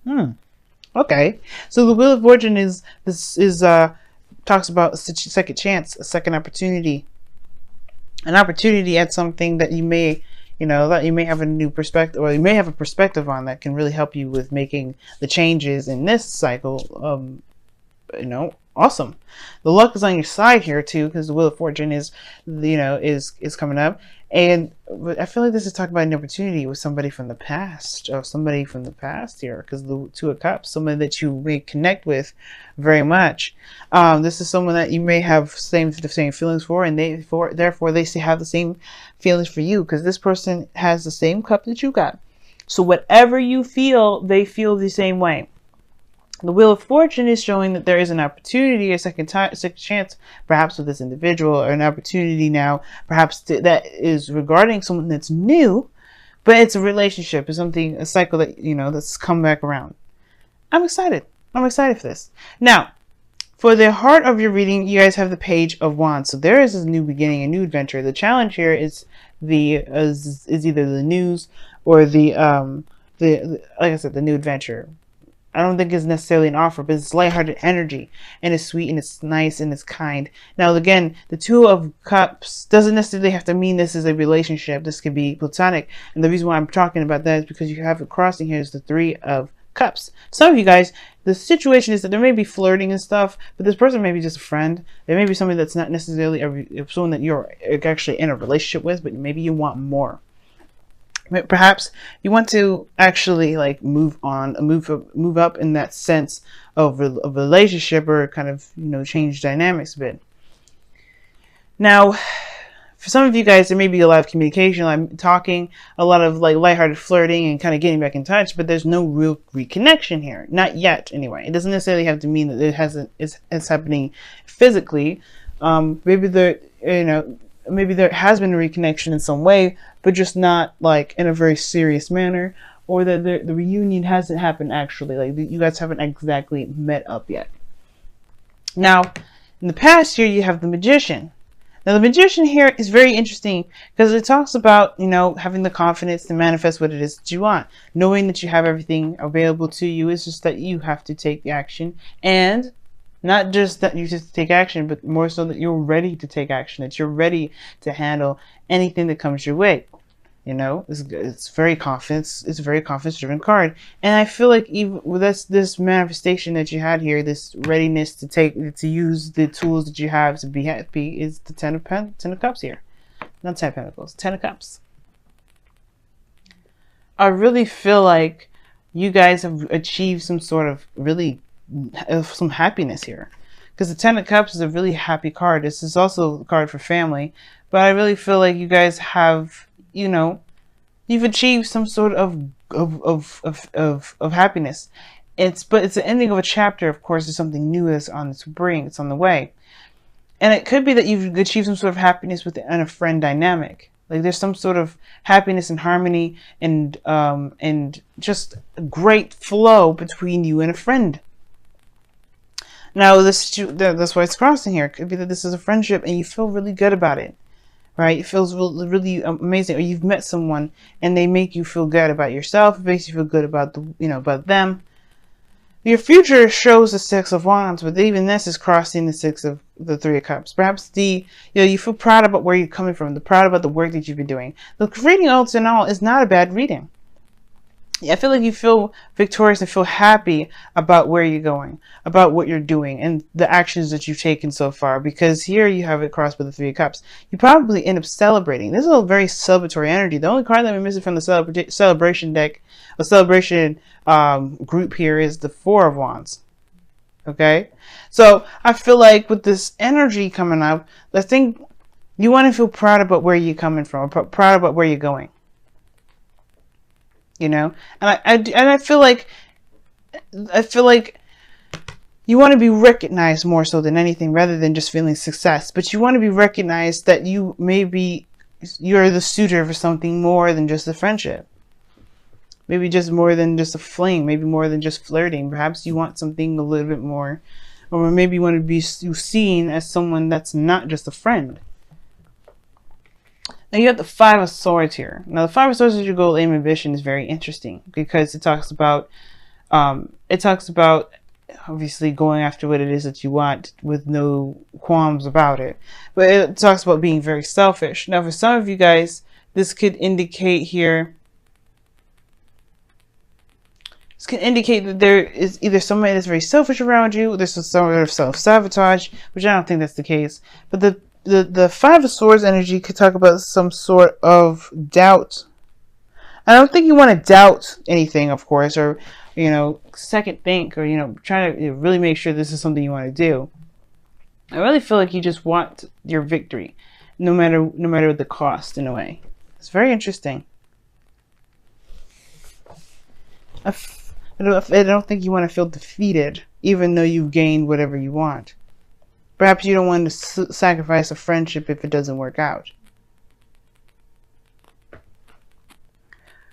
Hmm. Okay. So the Wheel of Fortune is this is talks about a second chance, a second opportunity, an opportunity at something that you may, that you may have a new perspective, or you may have a perspective on that can really help you with making the changes in this cycle. Awesome. The luck is on your side here too, because the Wheel of Fortune is coming up, and I feel like this is talking about an opportunity with somebody from the past, or somebody from the past here, because the Two of Cups, somebody that you may connect with very much. This is someone that you may have the same feelings for, and therefore they have the same feelings for you, because this person has the same cup that you got. So whatever you feel, they feel the same way. The Wheel of Fortune is showing that there is an opportunity, a second chance, perhaps with this individual, or an opportunity now, perhaps that is regarding someone that's new, but it's a relationship, it's something, a cycle that, that's come back around. I'm excited. I'm excited for this. Now, for the heart of your reading, you guys have the Page of Wands. So there is a new beginning, a new adventure. The challenge here is is either the news or the like I said, the new adventure. I don't think it's necessarily an offer, but it's lighthearted energy, and it's sweet, and it's nice, and it's kind. Now, again, the Two of Cups doesn't necessarily have to mean this is a relationship. This could be platonic, and the reason why I'm talking about that is because you have it crossing here is the Three of Cups. Some of you guys, the situation is that there may be flirting and stuff, but this person may be just a friend. There may be somebody that's not necessarily someone that you're actually in a relationship with, but maybe you want more. Perhaps you want to actually like move up in that sense of a relationship, or kind of change dynamics a bit. Now, for some of you guys, there may be a lot of communication, like talking, a lot of like lighthearted flirting, and kind of getting back in touch, but there's no real reconnection here, not yet. Anyway, it doesn't necessarily have to mean that it's happening physically. Maybe maybe there has been a reconnection in some way, but just not like in a very serious manner, or that the reunion hasn't happened actually. Like you guys haven't exactly met up yet. Now, in the past year, you have the Magician. Now, the Magician here is very interesting because it talks about, having the confidence to manifest what it is that you want. Knowing that you have everything available to you. It's just that you have to take the action, and not just that you just take action, but more so that you're ready to take action, that you're ready to handle anything that comes your way. It's very confidence. It's a very confidence-driven card, and I feel like even with this manifestation that you had here, this readiness to use the tools that you have to be happy, is the Ten of Cups here, not 10 of Pentacles, 10 of Cups. I really feel like you guys have achieved some sort of some happiness here, because the Ten of Cups is a really happy card. This is also a card for family, but I really feel like you guys have, you've achieved some sort of happiness. But it's the ending of a chapter. Of course, there's something new that's on its bring. It's on the way, and it could be that you've achieved some sort of happiness within a friend dynamic. Like there's some sort of happiness and harmony, and just a great flow between you and a friend. Now, that's why it's crossing here. It could be that this is a friendship and you feel really good about it, right? It feels really, really amazing. Or you've met someone and they make you feel good about yourself. It makes you feel good about about them. Your future shows the Six of Wands, but even this is crossing the Three of Cups. Perhaps you feel proud about where you're coming from, proud about the work that you've been doing. The reading, all in all, is not a bad reading. I feel like you feel victorious and feel happy about where you're going, about what you're doing, and the actions that you've taken so far, because here you have it crossed with the Three of Cups. You probably end up celebrating. This is a very celebratory energy. The only card that we're missing from the celebration deck, a celebration group here, is the Four of Wands. Okay? So I feel like with this energy coming up, I think you want to feel proud about where you're coming from, proud about where you're going. And I feel like you want to be recognized more so than anything, rather than just feeling success. But you want to be recognized that you're the suitor for something more than just a friendship. Maybe just more than just a fling. Maybe more than just flirting. Perhaps you want something a little bit more, or maybe you want to be seen as someone that's not just a friend. Now you have the Five of Swords here. Now the Five of Swords as your goal, aim, and ambition is very interesting, because it talks about It talks about obviously going after what it is that you want with no qualms about it. But it talks about being very selfish. Now, for some of you guys, this could indicate here. This can indicate that there is either somebody that's very selfish around you, there's some sort of self-sabotage, which I don't think that's the case. But the Five of Swords energy could talk about some sort of doubt. I don't think you want to doubt anything, of course, or, second think, or, try to really make sure this is something you want to do. I really feel like you just want your victory, no matter the cost, in a way. It's very interesting. I don't think you want to feel defeated, even though you've gained whatever you want. Perhaps you don't want to sacrifice a friendship if it doesn't work out.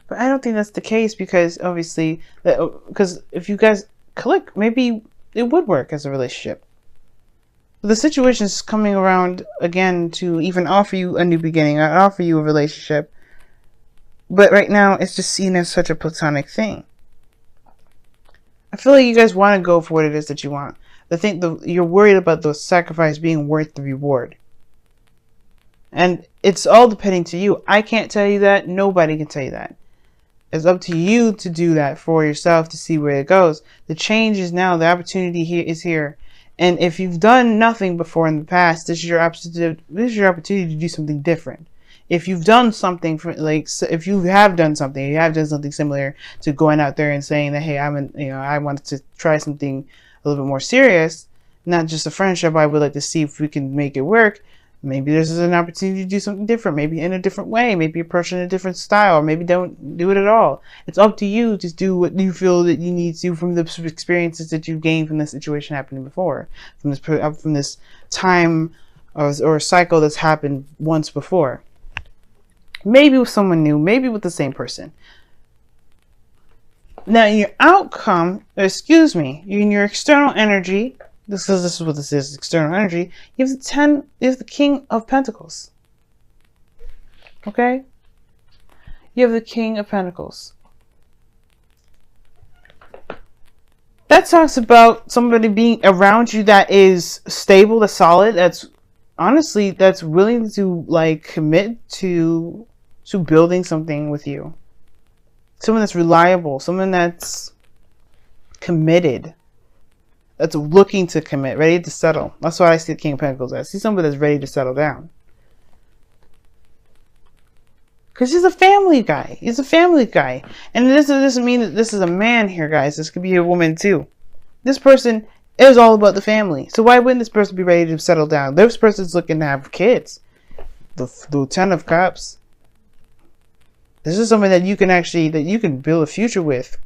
But I don't think that's the case, because obviously, because if you guys click, maybe it would work as a relationship. But the situation is coming around again to even offer you a new beginning, or offer you a relationship. But right now, it's just seen as such a platonic thing. I feel like you guys want to go for what it is that you want. You're worried about the sacrifice being worth the reward. And it's all depending to you. I can't tell you that. Nobody can tell you that. It's up to you to do that for yourself, to see where it goes. The change is now. The opportunity is here. And if you've done nothing before in the past, this is your opportunity to do something different. If you've done something if you have done something similar to going out there and saying that, hey, I wanted to try something a little bit more serious, not just a friendship. I would like to see if we can make it work. Maybe this is an opportunity to do something different, maybe in a different way, maybe approach in a different style, or maybe don't do it at all. It's up to you to do what you feel that you need to from the experiences that you've gained from this situation happening before, from this time or cycle that's happened once before. Maybe with someone new, maybe with the same person. Now, in your outcome, in your external energy, this is what this is, external energy, you have the King of Pentacles. Okay? You have the King of Pentacles. That talks about somebody being around you that is stable, that's solid, that's willing to commit to building something with you. Someone that's reliable, someone that's committed, that's looking to commit, ready to settle. That's why I see the King of Pentacles. I see somebody that's ready to settle down. Because he's a family guy. He's a family guy. And this doesn't mean that this is a man here, guys. This could be a woman too. This person is all about the family. So why wouldn't this person be ready to settle down? This person's looking to have kids. The Ten of Cups. This is something that you can build a future with.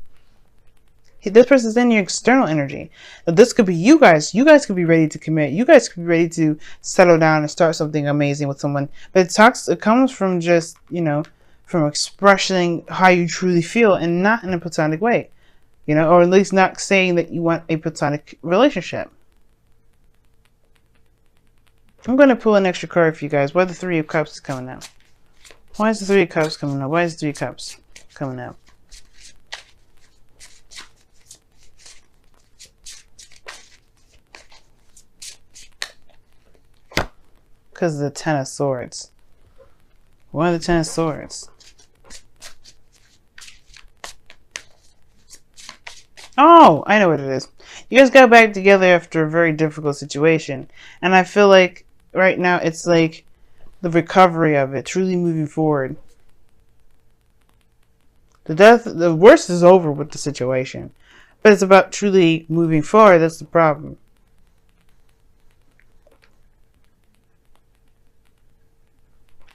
This person's in your external energy. Now, this could be you guys. You guys could be ready to commit. You guys could be ready to settle down and start something amazing with someone. But it comes from just, from expressing how you truly feel, and not in a platonic way. Or at least not saying that you want a platonic relationship. I'm going to pull an extra card for you guys. Why the Three of Cups is coming out? Why is the Three of Cups coming out? Why is the Three of Cups coming out? Because of the Ten of Swords. Why the Ten of Swords? Oh, I know what it is. You guys got back together after a very difficult situation. And I feel like right now it's like the recovery of it, truly moving forward. The worst is over with the situation. But it's about truly moving forward. That's the problem.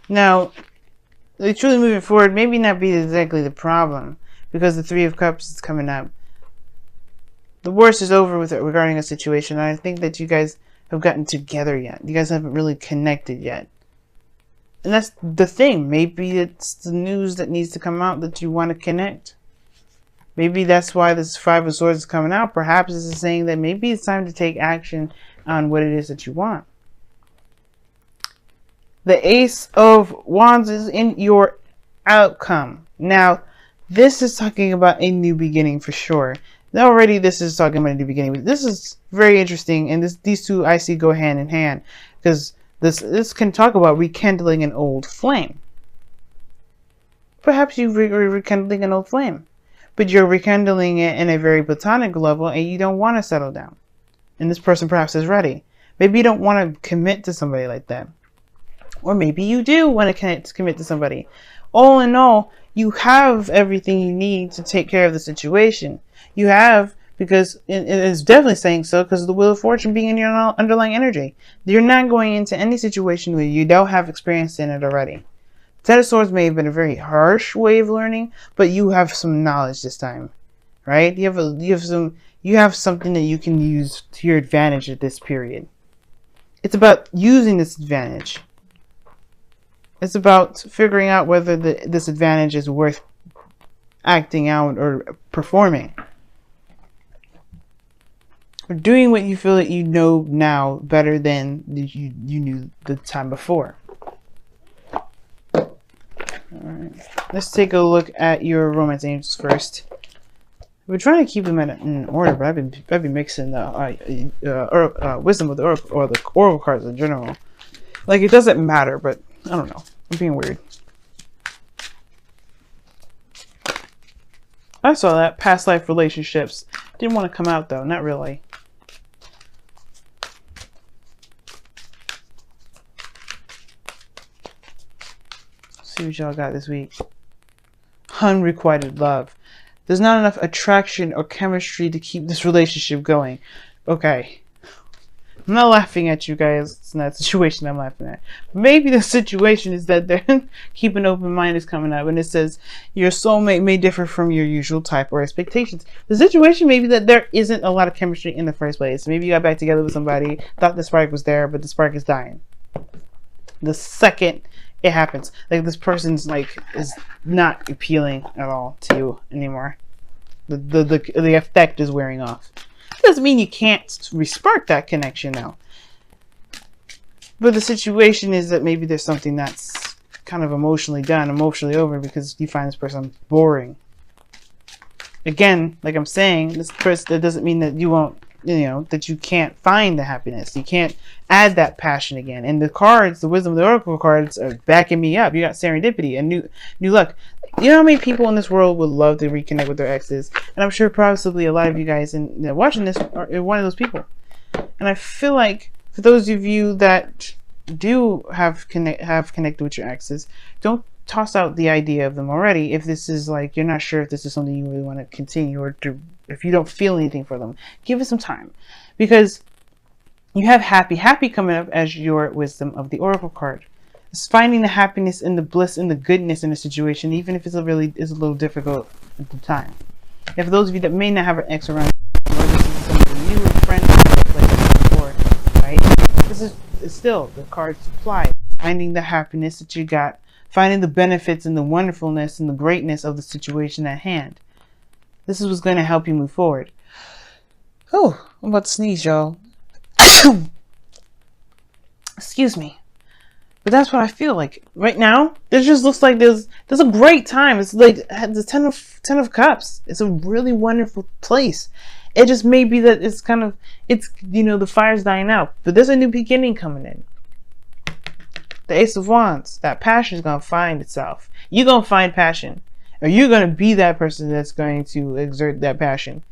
Now, truly moving forward maybe not be exactly the problem, because the Three of Cups is coming up. The worst is over with it regarding a situation. And I think that you guys have gotten together yet. You guys haven't really connected yet. And that's the thing. Maybe it's the news that needs to come out that you want to connect. Maybe that's why this Five of Swords is coming out. Perhaps this is saying that maybe it's time to take action on what it is that you want. The Ace of Wands is in your outcome. Now, this is talking about a new beginning for sure. already this is talking about in the beginning. This is very interesting, and these two I see go hand in hand, because this can talk about rekindling an old flame. Perhaps you're rekindling an old flame, but you're rekindling it in a very platonic level, and you don't want to settle down. And this person perhaps is ready. Maybe you don't want to commit to somebody like that, or maybe you do want to commit to somebody. All in all, you have everything you need to take care of the situation. You have, because it is definitely saying so, because of the Wheel of Fortune being in your underlying energy. You're not going into any situation where you don't have experience in it already. Ten of Swords may have been a very harsh way of learning, but you have some knowledge this time, right? You have something that you can use to your advantage at this period. It's about using this advantage. It's about figuring out whether this advantage is worth acting out or performing. Or doing what you feel that you know now better than you knew the time before. Alright, let's take a look at your romance angels first. We're trying to keep them in order, but I've been mixing the wisdom with the oracle cards in general. Like, it doesn't matter, but I don't know. I'm being weird. I saw that. Past life relationships. Didn't want to come out, though. Not really. Let's see what y'all got this week. Unrequited love. There's not enough attraction or chemistry to keep this relationship going. Okay. I'm not laughing at you guys. It's not a situation I'm laughing at. Maybe the situation is that they're keep an open mind is coming up, and it says your soulmate may differ from your usual type or expectations. The situation may be that there isn't a lot of chemistry in the first place. Maybe you got back together with somebody, thought the spark was there, but the spark is dying. The second it happens, like, this person's like is not appealing at all to you anymore. The effect is wearing off. Doesn't mean you can't respark that connection now. But the situation is that maybe there's something that's kind of emotionally done, emotionally over, because you find this person boring. Again, like I'm saying, this person, that doesn't mean that you won't, that you can't find the happiness. You can't add that passion again. And the cards, the wisdom of the oracle cards, are backing me up. You got serendipity and new luck. You know how many people in this world would love to reconnect with their exes? And I'm sure possibly a lot of you guys watching this are one of those people. And I feel like for those of you that do have connected with your exes, don't toss out the idea of them already if this is like, you're not sure if this is something you really want to continue, or if you don't feel anything for them. Give it some time, because you have happy coming up as your wisdom of the oracle card. It's finding the happiness and the bliss and the goodness in a situation, even if it's a little difficult at the time. And for those of you that may not have an ex around, or this is something new, friend, like before, right? This is still the card supply. Finding the happiness that you got, finding the benefits and the wonderfulness and the greatness of the situation at hand. This is what's going to help you move forward. Oh, I'm about to sneeze, y'all. Excuse me. But that's what I feel like right now. It just looks like there's a great time. It's like the ten of cups. It's a really wonderful place. It just may be that it's the fire's dying out, but there's a new beginning coming in. The Ace of Wands. That passion is gonna find itself. You're gonna find passion, or you're gonna be that person that's going to exert that passion.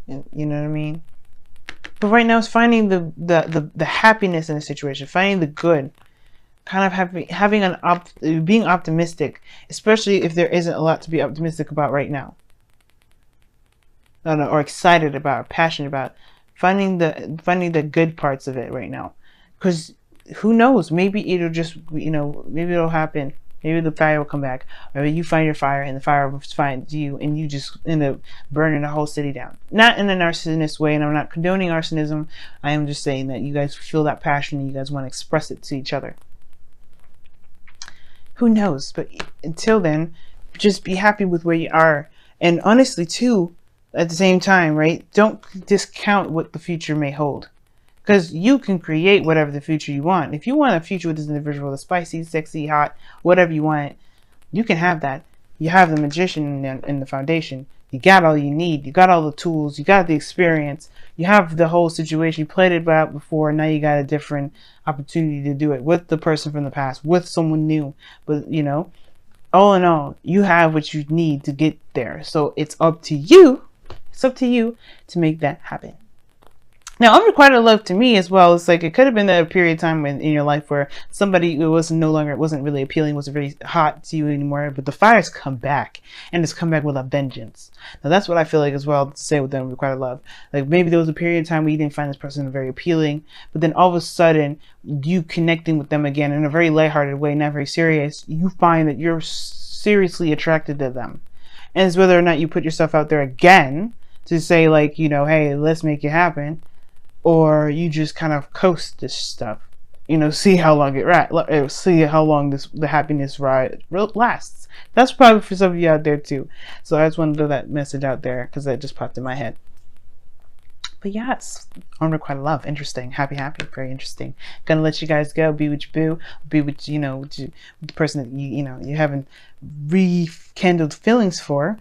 You know what I mean? But right now, it's finding the happiness in the situation, finding the good, kind of being optimistic, especially if there isn't a lot to be optimistic about right now, or excited about, or passionate about. Finding the good parts of it right now, because who knows? Maybe it'll just maybe it'll happen. Maybe the fire will come back, or you find your fire and the fire will find you, and you just end up burning the whole city down. Not in a narcissistic way, and I'm not condoning arsonism. I am just saying that you guys feel that passion and you guys want to express it to each other. Who knows? But until then, just be happy with where you are. And honestly, too, at the same time, right? Don't discount what the future may hold. Because you can create whatever the future you want. If you want a future with this individual that's spicy, sexy, hot, whatever you want, you can have that. you have the magician in the foundation. You got all you need. You got all the tools. You got the experience. You have the whole situation. You played it out before. Now you got a different opportunity to do it with the person from the past, with someone new. But, you know, all in all, you have what you need to get there. So it's up to you. It's up to you to make that happen. Now, unrequited love to me as well, it's like it could have been a period of time in your life where somebody who wasn't really appealing, wasn't really hot to you anymore, but the fire's come back, and it's come back with a vengeance. Now, that's what I feel like as well to say with unrequited love. Like maybe there was a period of time where you didn't find this person very appealing, but then all of a sudden, you connecting with them again in a very lighthearted way, not very serious, you find that you're seriously attracted to them. And it's whether or not you put yourself out there again to say like, you know, hey, let's make it happen. Or you just kind of coast this stuff, you know, see how long see how long the happiness ride lasts. That's probably for some of you out there too. So I just wanted to throw that message out there because that just popped in my head. But yes, unrequited love, interesting, happy, very interesting. Gonna let you guys go, be with your boo, be with, you know, with the person that you haven't rekindled feelings for.